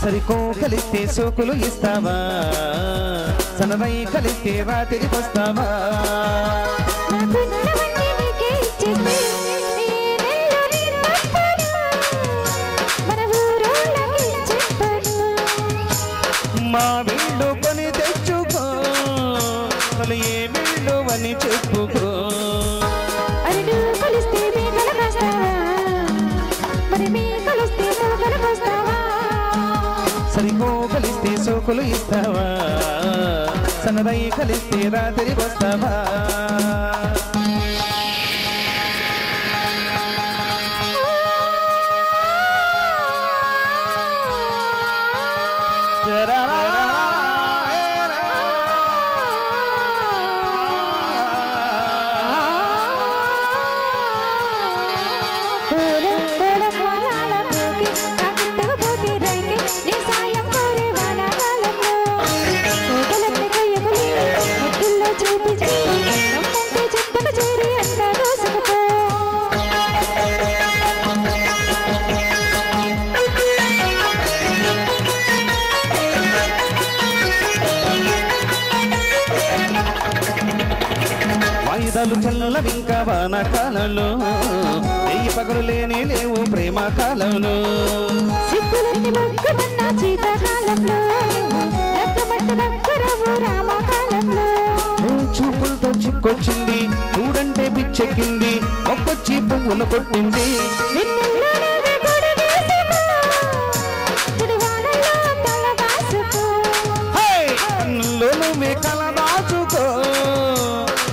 సరికో కలిస్తే సోకులు ఇస్తావా సనరై కలిస్తే రాత్రికి వస్తావా మా వీళ్ళు కొని తెచ్చుకో అసలు ఏ వీళ్ళు అని చెప్పుకో సరికో కలిస్తే సోకులు ఇస్తావా సనరై కలిస్తే రాత్రి వస్తావా వాయిదాలు చల్లవింకా వానకాలంలో వెయ్యి పగలు లేనే లేవు ప్రేమ కాలంలో చూపులతో చిక్కొచ్చింది చూడంటే పిచ్చెక్కింది ఒక్కొచ్చి పువ్వులు కొట్టింది నువ్వే కల దాచుకో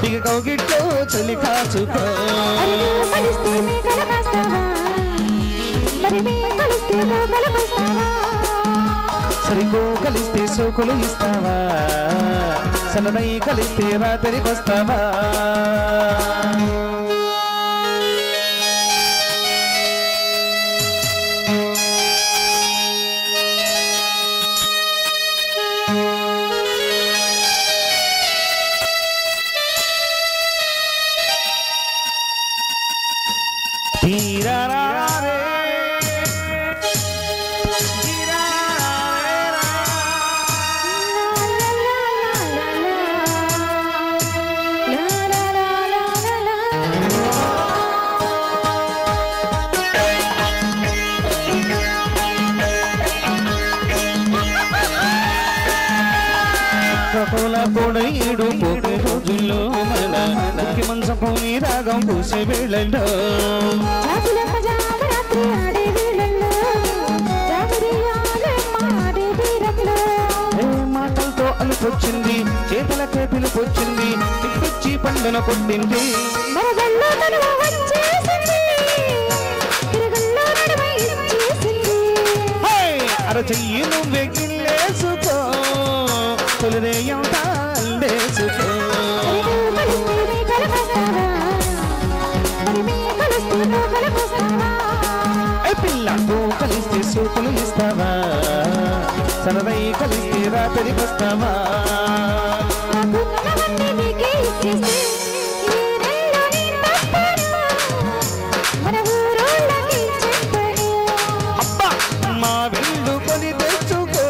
దిగ కౌగిట్లో చలి కాచుకో సరికో కలిస్తే సోకులు ఇస్తావా సనరై కలిస్తే రాత్రికి వస్తావా కోడేడు పోతే రోజుల్లో మన మంచపోని రాగం పూసే వేళల్లో మాటలతో అలుపొచ్చింది చేతులకే పిలుపొచ్చింది తిప్పొచ్చి పండున కొట్టింది అరచెయ్యి నువ్వే గిల్లేసుకో తొలిరేయంటాలేసుకో పిల్లకు కలిస్తే సూపులు ఇస్తావా సనరై కలిస్తే రాత్రి వస్తావా అబ్బా మా వీళ్ళు కొని తెచ్చుకో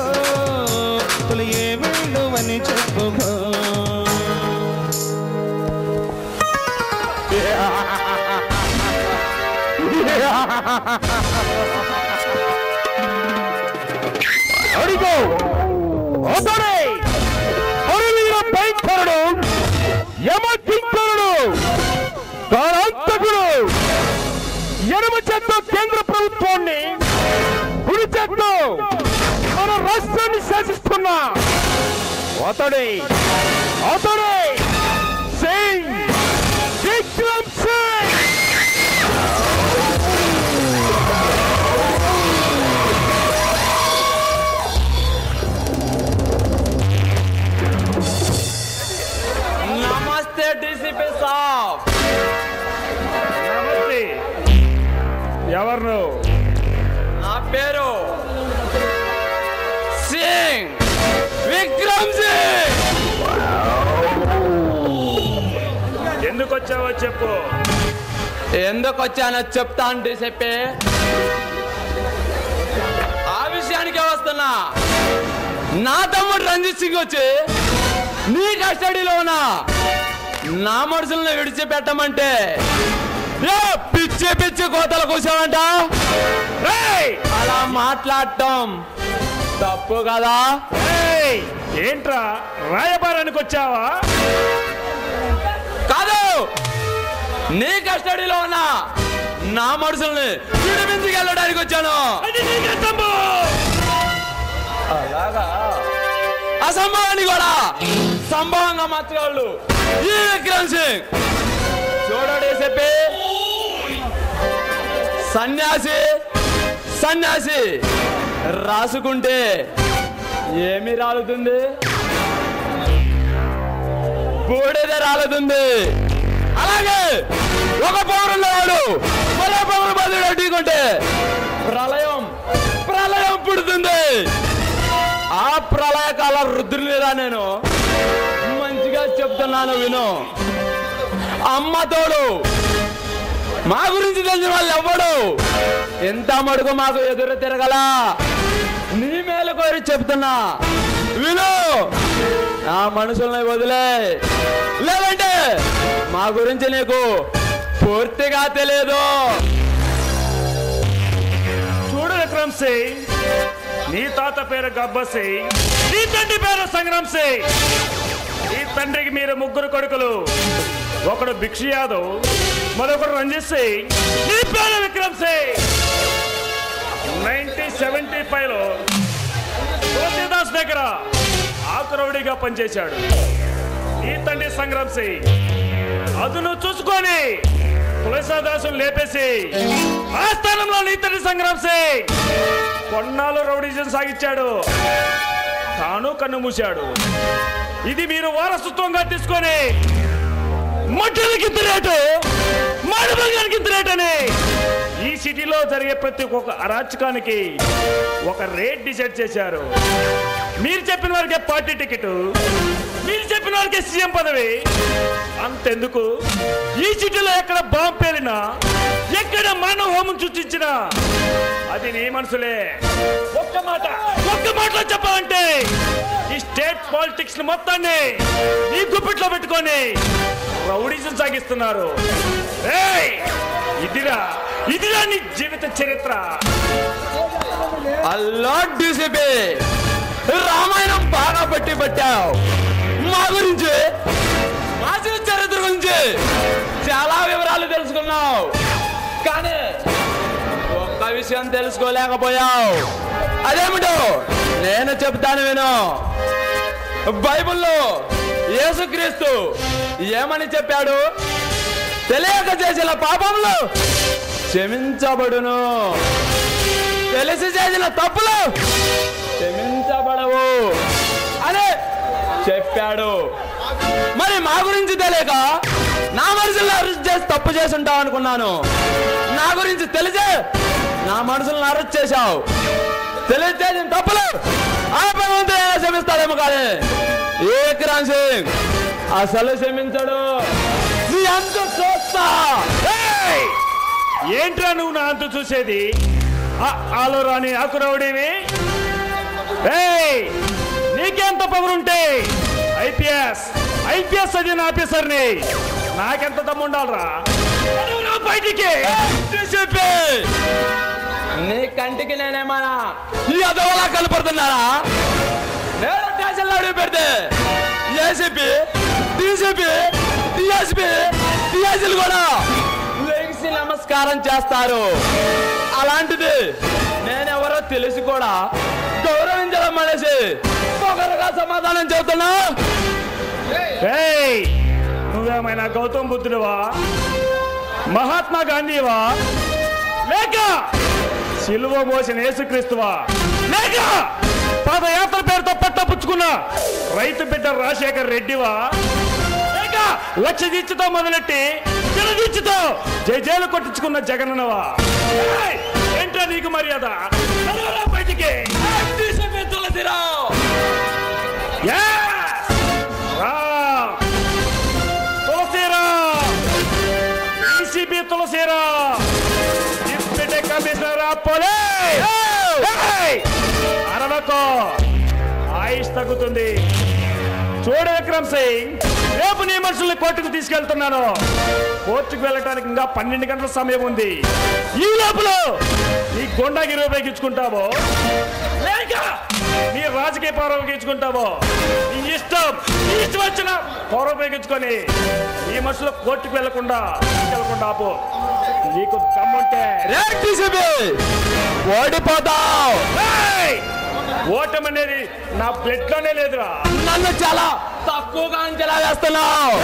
తొలి ఏ వీళ్ళు అని చెప్పుకో అడిగో అతడే అరువీర భయంకరుడు యమకింకరుడు కారాంతకుడు ఎడమ చేత్తో కేంద్ర ప్రభుత్వాన్ని కుడి చేత్తో మన రాష్ట్రాన్ని శాసిస్తున్న అతడే అతడే సింగ్ విక్రమ్ సింగ్ नमस्ते डीसीपी साहब నమస్తే ఎవరు నా పేరు సింగ్ విక్రమ్ సింగ్ ఎందుకు వచ్చావో చెప్పు ఎందుకు వచ్చానో చెప్తాను డీసీపీ ఆ విషయానికి చెప్పడానికే వస్తున్నా. నా తమ్ముడు రంజిత్ సింగ్ వచ్చి నీ కస్టడీలో ఉన్నా నా మనుషులను విడిచిపెట్టమంటే పిచ్చి పిచ్చి కోతలు కూర్చోమంట. అలా మాట్లాడటం తప్పు కదా? ఏంట్రా రాయబారానికి వచ్చావా? కాదు, నీ కస్టడీలో ఉన్నా నా మనుషుల్ని విడిపించుకెళ్ళడానికి వచ్చాను. అలాగా అసంభవాన్ని కూడా సంభవంగా మార్చగలడు ఈ విక్రమ్ సింగ్. చూడడే చెప్పి సన్యాసి సన్యాసి రాసుకుంటే ఏమి రాలుతుంది? బూడిద రాలుతుంది. అలాగే ఒక పౌరుల్లో వాడు మరో పౌరు బదులు అడ్డుకుంటే ప్రళయం ప్రళయం పుడుతుంది. ఆ ప్రళయకాల రుద్రునిరా నేను. మంచిగా చెప్తున్నాను విను. అమ్మ తోడు మా గురించి తెలిసిన వాళ్ళు ఎవ్వడు ఎంత మడుగు మాకు ఎదురు తిరగల. నీ మేలు కోరి చెప్తున్నా విను. ఆ మనుషుల్ని వదిలే, లేదంటే మా గురించి నీకు పూర్తిగా తెలియదు. చూడు విక్రమ్ సింగ్, నీ తాత పేరు గబ్బర్ సింగ్, నీ తండ్రి పేరు సంగ్రామ్ సింగ్. ఈ తండ్రికి మీరు ముగ్గురు కొడుకులు. ఒకడు భిక్షు యాదవ్, మరొకడు రంజిత్ సింగ్, నీ పేరు విక్రమ్ సింగ్. 1975లో తులసీదాస్ దగ్గర ఆకురౌడిగా పనిచేశాడు నీ తండ్రి సంగ్రామ్ సింగ్. అదును చూసుకొని తులసీదాసును లేపేసి ఆ స్థానంలో నీ తండ్రి సంగ్రామ్ సింగ్ కొన్నాళ్ళు రౌడీజం సాగించాడు. తాను కన్ను మూశాడు. ఇది మీరు వారసత్వంగా తీసుకొని మట్టలకి రేటు మాడబంగానికి రేటని ఈ సిటీలో జరిగే ప్రతి ఒక్క అరాచకానికి ఒక రేట్ డిసైడ్ చేశారు. మీరు చెప్పిన వారికే పార్టీ టికెట్, మీరు చెప్పిన వారికే సీఎం పదవి. అంతెందుకు, ఈ సిటీలో ఎక్కడ బాంబు పేలినా, ఎక్కడ మానవ హోమం సృష్టించినా అది నీ మనసులే. ఒక్క మాటలో చెప్పాలంటే ఈ స్టేట్ పాలిటిక్స్ మొత్తాన్ని నీ గుప్పిట్లో పెట్టుకొని రౌడీజం సాగిస్తున్నారు. ఇదిరా నీ జీవిత చరిత్ర. డీసీపీ రామాయణం బాగా పట్టావు. మా గురించి మా చరిత్ర గురించి చాలా వివరాలు తెలుసుకున్నావు, కానీ ఒక్క విషయం తెలుసుకోలేకపోయావు. అదేమిటో నేను చెప్తాను విను. బైబిల్లో యేసుక్రీస్తు ఏమని చెప్పాడు? తెలియక చేసిన పాపములు క్షమించబడును, తెలిసి చేసిన తప్పులు క్షమించబడవు అని చెప్పాడు. మరి మా గురించి తెలియక నా మనుషులను అరెస్ట్ చేసి తప్పు చేసి ఉంటావు అనుకున్నాను. నా గురించి తెలిసే నా మనుషులను అరెస్ట్ చేశావు. తెలిసి చేసిన తప్పులు ఆ భగవంతుడు ఎలా క్షమిస్తాడేమో, కానీ ఏ విక్రమ్ సింగ్ అసలు క్షమించడు. నీ అంత చూస్తా. ఏంట్రా నువ్వు నా అంత చూసేది? ఆలో రాని ఆకురౌడివి. నీకెంత పవరుంటే ఐపీఎస్ చదివిన ఆఫీసర్ని నాకెంత దమ్ముండాలరా బయటికి చెప్పి నీ కంటికి నేనేమన్నా ఈ అదవలా కనపడుతున్నారా? నేను స్టేషన్లో అడుగు పెడితే ఏసీపీ, డీసీపీ, డిఎస్పీ, డిఎస్సీలు కూడా లేచి నమస్కారం చేస్తారు. అలాంటిది నేనెవరో తెలిసి కూడా గౌరవించడం అనేసి ఒకరుగా సమాధానం చెబుతున్నా. నువ్వేమైనా గౌతమ్ బుద్ధుడివా, మహాత్మా గాంధీవా, లేక సిలువ మోసిన యేసుక్రీస్తువా, లేక పాదయాత్ర పేరుతో పట్టపుచ్చుకున్న రైతు బిడ్డ రాజశేఖర్ రెడ్డివా, లేక లక్ష దీక్షతో మొదలెట్టి జలదీక్షతో జైలు కొట్టించుకున్న జగనన్నవా? ఏంటో నీకు మర్యాద? బయటికి Tulasi Rao deputy commissioner of police మనకు ఆయుష్ తగ్గుతుంది. చూడు విక్రమ్ సింగ్, రేపు నీ మనుషుల్ని కోర్టుకు తీసుకెళ్తున్నాను. కోర్టుకు వెళ్ళటానికి ఇంకా 12 గంటల సమయం ఉంది. ఈ లోపల నీ గుండాగిరి ఉపయోగించుకుంటావో లేక నీ రాజకీయ పవర్ ఉపయోగించుకుంటావో నీ ఇష్టం వచ్చిన పవర్ ఉపయోగించుకొని ఈ మనుషులు కోర్టుకు వెళ్ళకుండా ఆపు. నీకు దమ్ముంటే ఓడిపోతావు. ఓటమి అనేది నా బ్లడ్ లోనే లేదురా. నన్ను చాలా తక్కువగా అంచనా వేస్తున్నావు.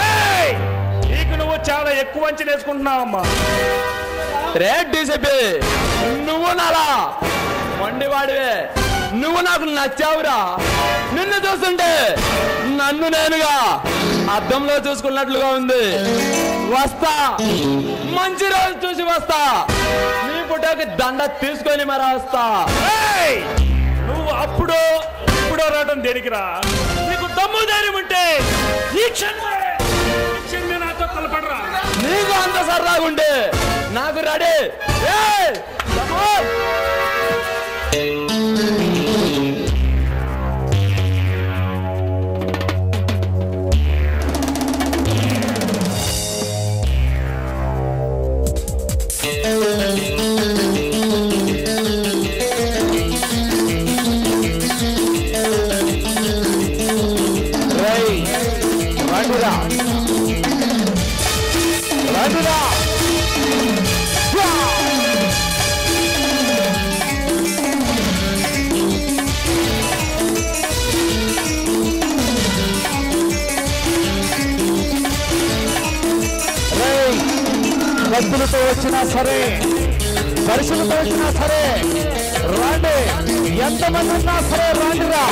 నీకు నువ్వు చాలా ఎక్కువ అంచనా వేసుకుంటున్నావమ్మా. రేట్ డీసీపీ, నువ్వు నాలా మొండివాడివే. నువ్వు నాకు నచ్చావురా. నిన్ను చూస్తుంటే నన్ను నేనుగా అద్దంలో చూసుకున్నట్లుగా ఉంది. వస్తా, మంచి రోజు చూసి వస్తా. నీ పుట్టకి దండ తీసుకొని మరి వస్తా. నువ్వు అప్పుడో ఇప్పుడో రావడం దేనికిరా? నీకు దమ్ము ధైర్యం ఉంటే ఈ క్షణమే నాతో తలపడరా. నీకు అంత సరదాగుంటే నాకు రెడీ. భక్తులతో వచ్చినా సరే, దర్శనతో వచ్చినా సరే, రాండి. ఎంతమంది ఉన్నా సరే రాండిరా.